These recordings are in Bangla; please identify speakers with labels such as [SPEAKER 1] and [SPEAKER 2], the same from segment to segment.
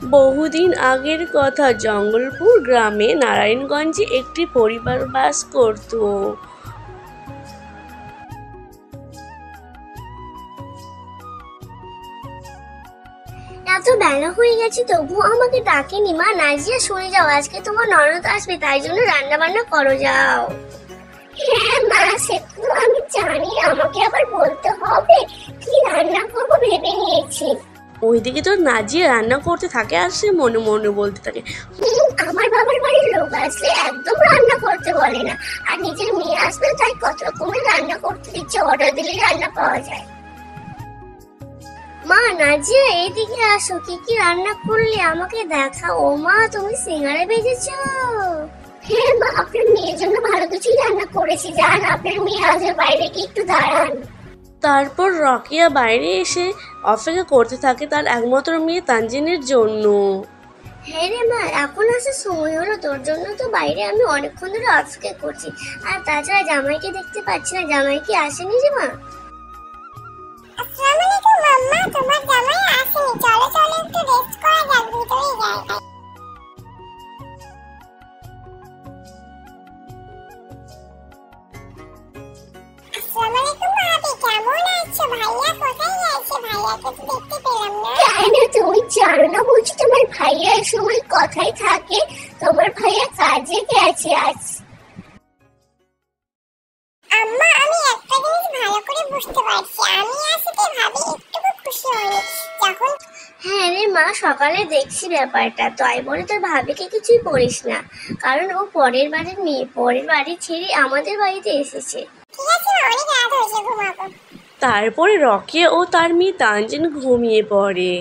[SPEAKER 1] বহুদিন আগের কথা, জঙ্গলপুর গ্রামে নারায়ণগঞ্জে একটি পরিবার বাস করত।
[SPEAKER 2] এত বেলা হয়ে গেছে তবুও আমাকে ডাকেনি। মা নাজিয়া, শুনে যাও, আজকে তোমার ননদ আসবে, তাই জন্য রান্না বান্না করো যাও। হ্যাঁ মা, সে তো আমি জানি, আমাকে আবার বলতে হবে কি রান্না করবো ভেবে নিয়েছি।
[SPEAKER 1] ওইদিকে তোর নাজিয়া রান্না করতে থাকে আর সে মনে মনে বলতে থাকে,
[SPEAKER 2] আমার বাবার বাড়ির লোক আসলে একদম রান্না করতে বলে না, আর নিজের মেয়ে আসলে তাই কত রকমের রান্না করতে দিচ্ছে, অর্ডার দিলে রান্না পাওয়া যায়। মা নাজিয়া, এইদিকে আসো, কি কি রান্না করলে আমাকে দেখাও। ও মা, তুমি সিঙ্গারা ভেজেছো? হ্যাঁ মা, আপনার মেয়ের জন্য ভালো কিছুই রান্না করেছি। যান, আপনার মেয়ে আসবে, বাইরে কি একটু দাঁড়ান।
[SPEAKER 1] তারপর রকিয়া বাইরে এসে অপেক্ষা করতে থাকে তার একমাত্র মেয়ে তানজিনের জন্য।
[SPEAKER 2] হ্যাঁ রে মা, এখন আসার সময় হলো, তোর জন্য তো বাইরে আমি অনেকক্ষণ ধরে অপেক্ষা করছি। আর তাছাড়া জামাইকে দেখতে পাচ্ছি না, জামাই কি আসেনি রে মা?
[SPEAKER 3] আসসালামু আলাইকুম মাম্মা, তোমার জামাই আসেনি, চলো চলো একটু রেস্ট করা যাক, ভিতরে যাই। আসসালামু আলাইকুম ভাবি, কেমন আছো? ভাইয়া কোথায় গেছে? ভাইয়াকে তো দেখতে পেলাম না।
[SPEAKER 2] কেন, তুমি জানো না বুঝি তোমার ভাইয়া এই সময় কথাই থাকে? তোমার ভাইয়া কাজে গেছে আজ।
[SPEAKER 3] আম্মা, আমি একটা জিনিস ভালো করে বুঝতে পারছি, আমি আসতে ভাবি একটু খুশি হয়নি যখন।
[SPEAKER 2] হ্যাঁ রে মা, সকালে দেখছি ব্যাপারটা, তাই বলে তোর ভাবিকে কিছুই বলিস না, কারণ ও পরের বাড়ির মেয়ে, পরের বাড়ি ছেড়ে আমাদের বাড়িতে এসেছে।
[SPEAKER 3] ঠিক আছে মা, অনেক রাত হয়েছে, ঘুমাবো।
[SPEAKER 1] তারপরে রকিয়া ও তার মেয়ে তানজিন ঘুমিয়ে পড়ে।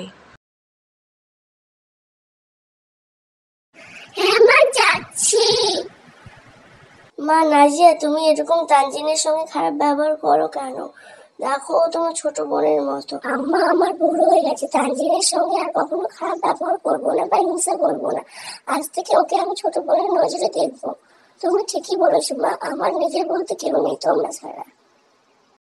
[SPEAKER 2] হ্যাঁ মা, যাচ্ছি। মা নাজিয়া, তুমি এরকম তানজিনের সঙ্গে খারাপ ব্যবহার করো কেন? দেখো, ও তোমার ছোট বোনের মতো। আম্মা, আমার বড় হয়ে গেছে, তানজিনের সঙ্গে আর কখনো খারাপ ব্যবহার করবো না বা হিংসা করবো না। আজ থেকে ওকে আমি ছোট বোনের নজরে দেখবো। তুমি ঠিকই বলেছো মা, আমার নিজের বলতে কেউ নেই তোমরা ছাড়া।